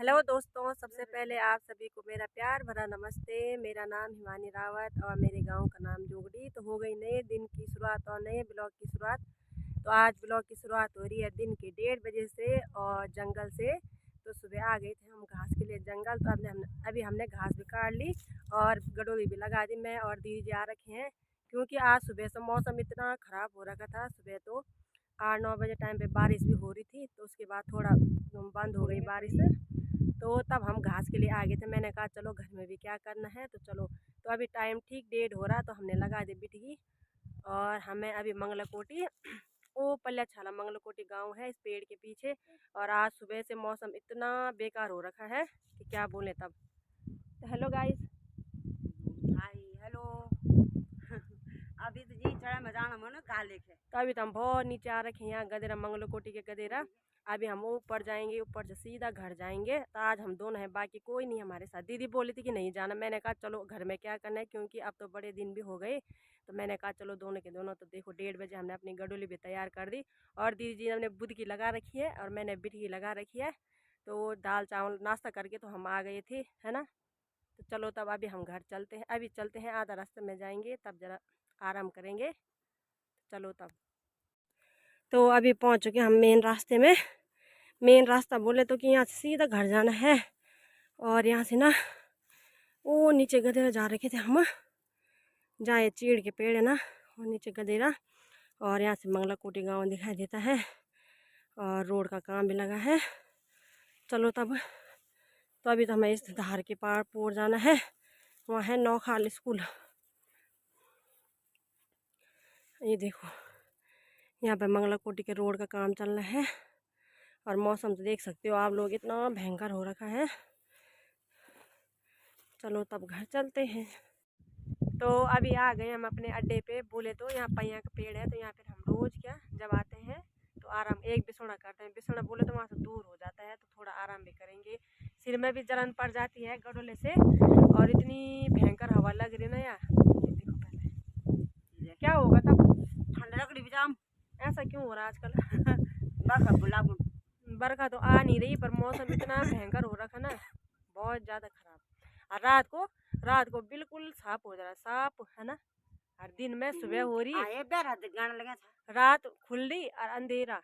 Hello दोस्तों, सबसे पहले आप सभी को मेरा प्यार भरा नमस्ते। मेरा नाम हिमानी रावत और मेरे गांव का नाम जोगड़ी। तो हो गई नए दिन की शुरुआत और नए ब्लॉग की शुरुआत। तो आज ब्लॉग की शुरुआत हो रही है दिन के 1:30 बजे से और जंगल से। तो सुबह आ गए थे हम घास के लिए जंगल। तो अभी हमने घास भी काट ली और गडोली भी लगा दी। मैं और दीदी जी आ रखे हैं क्योंकि आज सुबह से मौसम इतना ख़राब हो रखा था। सुबह तो 8-9 बजे टाइम पे बारिश भी हो रही थी, तो उसके बाद थोड़ा बंद हो गई बारिश। तो तब हम घास के लिए आ गए थे। मैंने कहा चलो घर में भी क्या करना है, तो चलो। तो अभी टाइम ठीक 1:30 हो रहा, तो हमने लगा दी बिटगी। और हमें अभी मंगलाकोटी ओ पल्ल्याछाला मंगलाकोटी गांव है इस पेड़ के पीछे। और आज सुबह से मौसम इतना बेकार हो रखा है कि क्या बोले तब। तो हेलो गाइस। Hi hello. अभी तो जी चढ़ा मजाना मनो काले के। तो अभी तो हम बहुत नीचे आ रखे हैं, यहाँ गदेरा मंगलाकोटी के गदेरा। अभी हम ऊपर जाएंगे, ऊपर से सीधा घर जाएंगे। तो आज हम दोनों हैं, बाकी कोई नहीं हमारे साथ। दीदी बोली थी कि नहीं जाना, मैंने कहा चलो घर में क्या करना है, क्योंकि अब तो बड़े दिन भी हो गए। तो मैंने कहा चलो दोनों के दोनों। तो देखो 1:30 बजे हमने अपनी गडोली भी तैयार कर दी और दीदी जी ने बुदकी लगा रखी है और मैंने बिटकी लगा रखी है। तो दाल चावल नाश्ता करके तो हम आ गए थे, है ना। तो चलो तब अभी हम घर चलते हैं। अभी चलते हैं, आधा रास्ते में जाएंगे, तब ज़रा आराम करेंगे। चलो तब। तो अभी पहुंच चुके हम मेन रास्ते में। मेन रास्ता बोले तो कि यहाँ से सीधा घर जाना है। और यहाँ से ना वो नीचे गदेरा जा रखे थे हम, जहाँ ये चीड़ के पेड़ है ना, वो नीचे गदेरा। और यहाँ से मंगलाकोटी गांव दिखाई देता है और रोड का काम भी लगा है। चलो तब। तो अभी तो हमें इस धार के पार पोर जाना है, वहाँ है नौखाल स्कूल। ये देखो यहाँ पे मंगलाकोटी के रोड का काम चल रहा है। और मौसम तो देख सकते हो आप लोग, इतना भयंकर हो रखा है। चलो तब घर चलते हैं। तो अभी आ गए हम अपने अड्डे पे। बोले तो यहाँ पैया का पेड़ है, तो यहाँ पर हम रोज़ क्या जब आते हैं तो आराम एक बिसौना करते हैं। बिसौना बोले तो वहाँ से दूर हो जाता है, तो थोड़ा आराम भी करेंगे। सिर में भी जलन पड़ जाती है गडोले से, और इतनी भयंकर हवा लग रही ना यार। ये देखो पहले क्या होगा तब। ठंड लकड़ी भी जाम। ऐसा क्यों हो रहा है आजकल। बरखा बुला बरखा तो आ नहीं रही, पर मौसम इतना भयंकर हो रखा ना, बहुत ज़्यादा खराब। और रात को बिल्कुल साफ हो जा रहा है, साफ है ना। और दिन में सुबह हो रही, आए बेरा गाना लगा था। रात खुल रही और अंधेरा।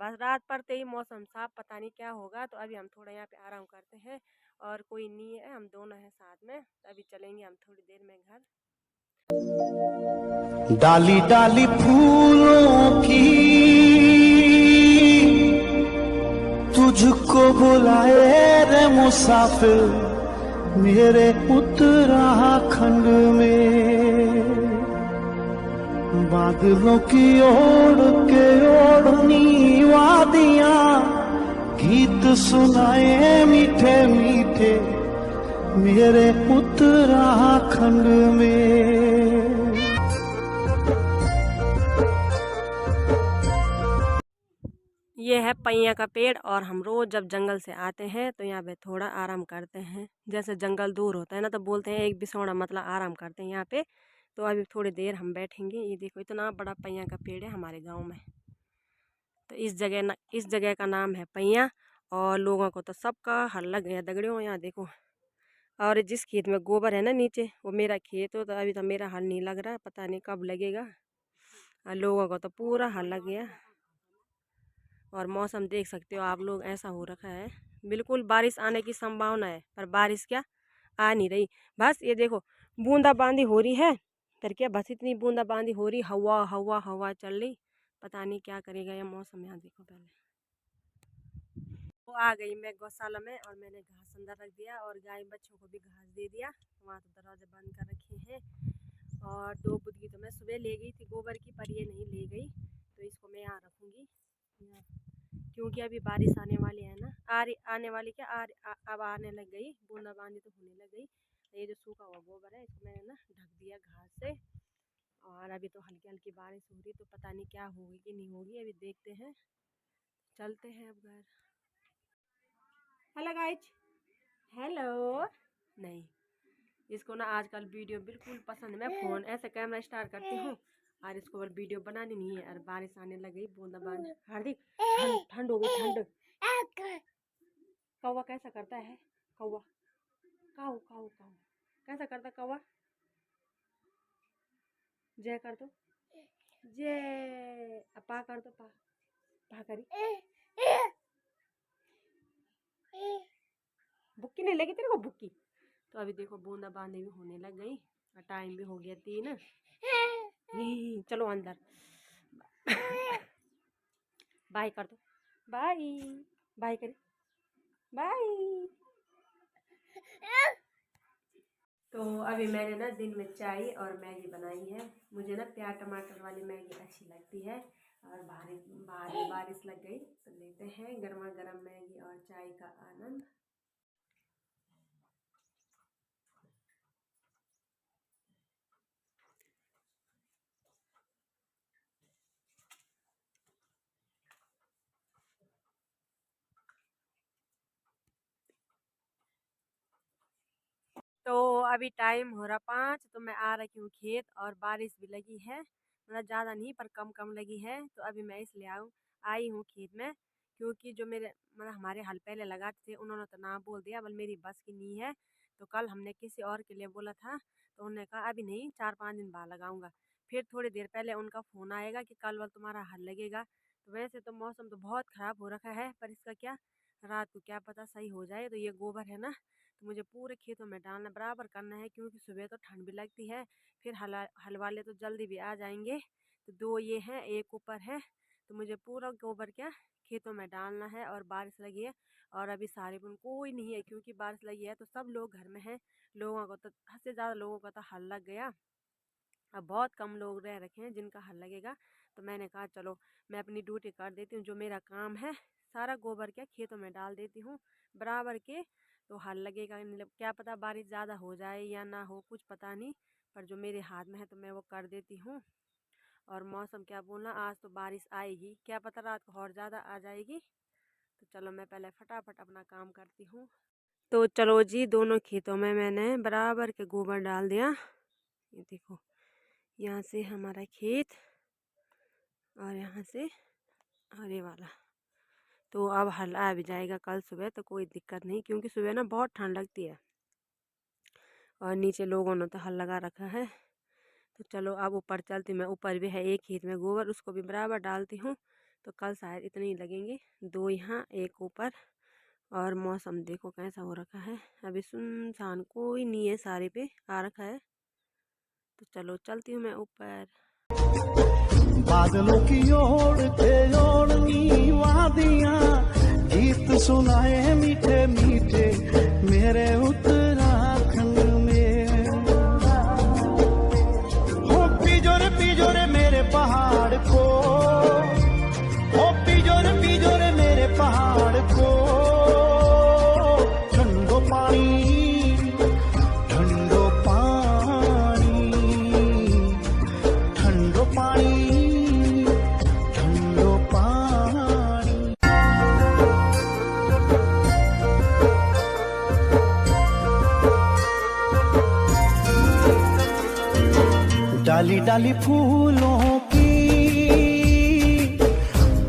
बस रात पड़ते ही मौसम साफ, पता नहीं क्या होगा। तो अभी हम थोड़ा यहाँ पे आराम करते हैं और कोई नहीं है, हम दोनों हैं साथ में। तो अभी चलेंगे हम थोड़ी देर में घर। डाली डाली फूलों की तुझको बुलाए रे मुसाफिर मेरे उत्तराखंड में। बादलों की ओढ़ के ओढ़नी वादियां गीत सुनाए मीठे मीठे मेरे उत्तराखंड में। ये है पैया का पेड़। और हम रोज़ जब जंगल से आते हैं तो यहाँ पे थोड़ा आराम करते हैं। जैसे जंगल दूर होता है ना, तो बोलते हैं एक बिसौना मतलब आराम करते हैं यहाँ पे। तो अभी थोड़ी देर हम बैठेंगे। ये देखो इतना बड़ा पैया का पेड़ है हमारे गांव में। तो इस जगह का नाम है पैया। और लोगों को तो सबका हल लग गया दगड़ियों, यहाँ देखो। और जिस खेत में गोबर है ना नीचे, वो मेरा खेत हो। तो अभी तो मेरा हल नहीं लग रहा, पता नहीं कब लगेगा। और लोगों को तो पूरा हल लग गया। और मौसम देख सकते हो आप लोग, ऐसा हो रखा है। बिल्कुल बारिश आने की संभावना है, पर बारिश क्या आ नहीं रही। बस ये देखो बूंदाबांदी हो रही है, पर क्या बस इतनी बूंदाबांदी हो रही, हवा हवा हवा चल रही। पता नहीं क्या करेगा ये मौसम। यहाँ देखो पहले वो आ गई मैं गौशाला में, और मैंने घास अंदर रख दिया और गाय बच्चों को भी घास दे दिया। वहाँ तो दरवाजे बंद कर रखे हैं। और 2 बुदकी तो मैं सुबह ले गई थी गोबर की, पर ये नहीं ले गई। तो इसको मैं यहाँ रखूँगी, क्योंकि अभी बारिश आने वाली है ना। आने वाली क्या अब आने लग गई, बूंदाबांदी तो होने लग गई। ये जो सूखा हुआ गोबर है इसको मैंने ना ढक दिया घास से। और अभी तो हल्की हल्की बारिश हो रही, तो पता नहीं क्या होगी कि नहीं होगी, अभी देखते हैं। चलते हैं अब घर। Hello guys. हेलो। नहीं, इसको ना आजकल वीडियो बिल्कुल पसंद है। मैं फ़ोन ऐसे कैमरा स्टार्ट करती हूँ और इसको और वीडियो बनानी नहीं है। और बारिश आने लग गई, बूंदाबांदी। हार्दिक ठंड ठंड हो गई, ठंड। कौवा कैसा करता है? कौवा काऊ काऊ काऊ कैसा करता कौवा? जय कर दो, जय। पा कर दो, पा पा करी। बुक्की नहीं लगी तेरे को? बुक्की तो अभी देखो बूंदा बांदी भी होने लग गई और टाइम भी हो गया 3। चलो अंदर। बाय कर दो, बाय बाय करी, बाय। तो अभी मैंने ना दिन में चाय और मैगी बनाई है। मुझे ना प्याज टमाटर वाली मैगी अच्छी लगती है। और बाहर बारिश लग गई तो लेते हैं गर्मा गर्म मैगी और चाय का आनंद। तो अभी टाइम हो रहा 5, तो मैं आ रही हूँ खेत और बारिश भी लगी है, मतलब ज़्यादा नहीं पर कम कम लगी है। तो अभी मैं इसलिए आई हूँ खेत में, क्योंकि जो मेरे मतलब हमारे हल पहले लगाते थे उन्होंने तो ना बोल दिया, बल मेरी बस की नहीं है। तो कल हमने किसी और के लिए बोला था, तो उन्होंने कहा अभी नहीं, 4-5 दिन बाद लगाऊंगा। फिर थोड़ी देर पहले उनका फ़ोन आएगा कि कल वल तुम्हारा हल लगेगा। तो वैसे तो मौसम तो बहुत ख़राब हो रखा है, पर इसका क्या, रात को क्या पता सही हो जाए। तो ये गोबर है ना, तो मुझे पूरे खेतों में डालना बराबर करना है, क्योंकि सुबह तो ठंड भी लगती है। फिर हल वाले तो जल्दी भी आ जाएंगे। तो 2 ये हैं, एक ऊपर है। तो मुझे पूरा गोबर क्या खेतों में डालना है। और बारिश लगी है और अभी सारे बुन कोई नहीं है, क्योंकि बारिश लगी है तो सब लोग घर में हैं। लोगों को तो हद से ज़्यादा लोगों का तो हल लग गया। अब बहुत कम लोग रह रखे हैं जिनका हल लगेगा। तो मैंने कहा चलो मैं अपनी ड्यूटी कर देती हूँ, जो मेरा काम है सारा गोबर क्या खेतों में डाल देती हूँ बराबर के। तो हल लगेगा, मतलब क्या पता बारिश ज़्यादा हो जाए या ना हो, कुछ पता नहीं। पर जो मेरे हाथ में है तो मैं वो कर देती हूँ। और मौसम क्या बोलना, आज तो बारिश आएगी, क्या पता रात को और ज़्यादा आ जाएगी। तो चलो मैं पहले फटाफट अपना काम करती हूँ। तो चलो जी, दोनों खेतों में मैंने बराबर के गोबर डाल दिया। ये देखो, यहाँ से हमारा खेत और यहाँ से और ये वाला। तो अब हल आ भी जाएगा कल सुबह, तो कोई दिक्कत नहीं, क्योंकि सुबह ना बहुत ठंड लगती है। और नीचे लोगों ने तो हल लगा रखा है। तो चलो अब ऊपर चलती, मैं ऊपर भी है एक खेत में गोबर, उसको भी बराबर डालती हूँ। तो कल शायद इतने ही लगेंगे, 2 यहाँ 1 ऊपर। और मौसम देखो कैसा हो रखा है, अभी सुनसान, कोई नहीं है, सारे पे आ रखा है। तो चलो चलती हूँ मैं ऊपर। बादलों की ओढ़ के ओढ़नी वादियां, गीत सुनाए मीठे मीठे मेरे उत्तराखंड में। हो पिजोरे मेरे पहाड़ को, हो पिजोरे मेरे पहाड़ को। ठंडो पानी, ठंडो पानी, ठंडो पानी, ठंडो पानी। डाली डाली फूलों की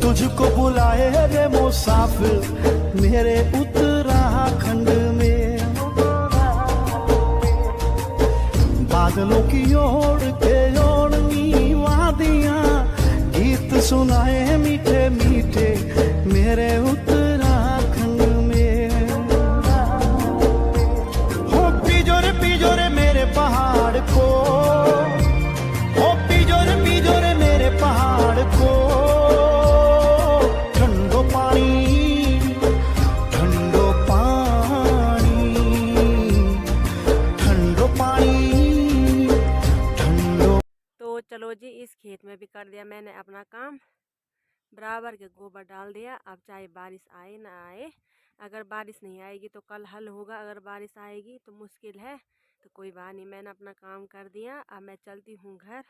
तुझको बुलाए रे मुसाफिर मेरे उत्तराखंड में। बादलों की ओढ़ के ओढ़नी वादियां, गीत सुनाए मीठे मीठे मेरे उत्तराखंड में। हो पिजोरे मेरे पहाड़ को, हो पिजोरे मेरे पहाड़ को। ठंडो पानी, ठंडो पानी, ठंडो पानी, ठंडो। तो चलो जी, इस खेत में भी कर दिया मैंने अपना काम, बराबर के गोबर डाल दिया। अब चाहे बारिश आए ना आए, अगर बारिश नहीं आएगी तो कल हल होगा, अगर बारिश आएगी तो मुश्किल है। तो कोई बात नहीं, मैंने अपना काम कर दिया। अब मैं चलती हूँ घर,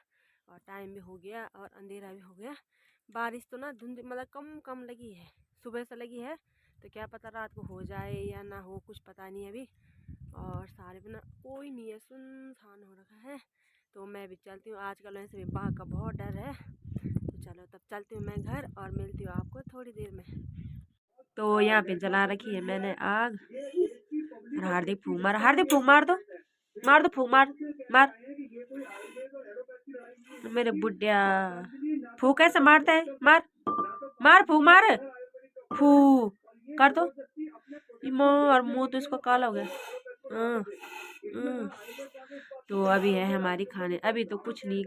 और टाइम भी हो गया और अंधेरा भी हो गया। बारिश तो ना धुंध मतलब कम कम लगी है, सुबह से लगी है। तो क्या पता रात को हो जाए या ना हो, कुछ पता नहीं अभी। और सारे भी ना कोई नहीं है, सुनसान हो रखा है। तो मैं भी चलती हूँ, आजकल वैसे भी बाघ का बहुत डर है। तो चलो तब चलती हूँ मैं घर, और मिलती हूँ आपको थोड़ी देर में। तो यहाँ पे जला रखी है मैंने आग। और हार्दिक फूंक मार, हार्दिक फूंक मार दो, मार दो फूंक, मार मार मेरे बुढ़िया। फूंक कैसे मारता है, मार मार फूंक मार, फू कर दो। और मुंह तो इसको काला हो गया। तो अभी है हमारी खाने, अभी तो कुछ नहीं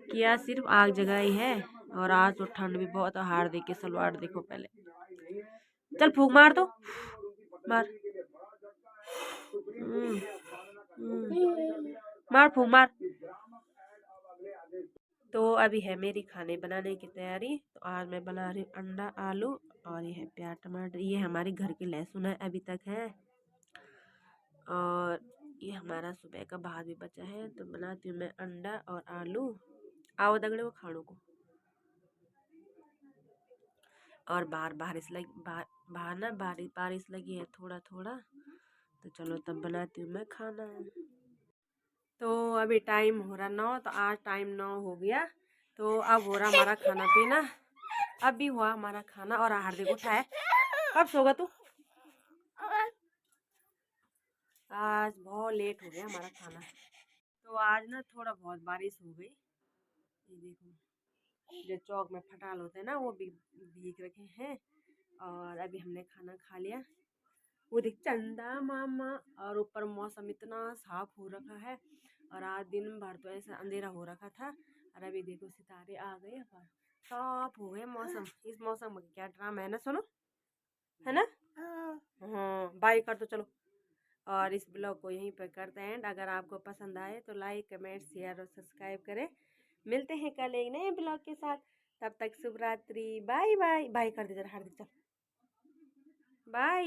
किया, सिर्फ आग जगाई है। और आज तो ठंड भी बहुत है। हार्दिक की सलवार देखो पहले, चल फूंक मार दो, मार मार फूंक मार। तो अभी है मेरी खाने बनाने की तैयारी। तो आज मैं बना रही हूँ अंडा आलू, और ये है प्याज टमाटर, ये हमारे घर के लहसुन है अभी तक है। और ये हमारा सुबह का भात भी बचा है। तो बनाती हूँ मैं अंडा और आलू। आओ दगड़े वो खानों को। और बाहर ना बारिश लगी है थोड़ा थोड़ा। तो चलो तब बनाती हूँ मैं खाना। तो अभी टाइम हो रहा 9, तो आज टाइम 9 हो गया। तो अब हो रहा हमारा खाना पीना। अब भी हुआ हमारा खाना। और हार्दिक उठा है, कब सोगा तू? आज बहुत लेट हो गया हमारा खाना। तो आज ना थोड़ा बहुत बारिश हो गई। ये देखो, जो चौक में फटाल होते हैं ना, वो भी भीग रखे हैं। और अभी हमने खाना खा लिया। वो देख चंदा मामा, और ऊपर मौसम इतना साफ हो रखा है। और आज दिन भर तो ऐसा अंधेरा हो रखा था। और अभी देखो सितारे आ गए, साफ हो गए मौसम। इस मौसम में क्या ड्रामा है ना, सुनो, है ना? हाँ, बाय कर दो चलो। और इस ब्लॉग को यहीं पर करते हैं। अगर आपको पसंद आए तो लाइक कमेंट शेयर और सब्सक्राइब करें। मिलते हैं कल एक नए ब्लॉग के साथ। तब तक शुभ रात्रि, बाय बाय। बाय कर दे जरा हार्दिक, चल बाय।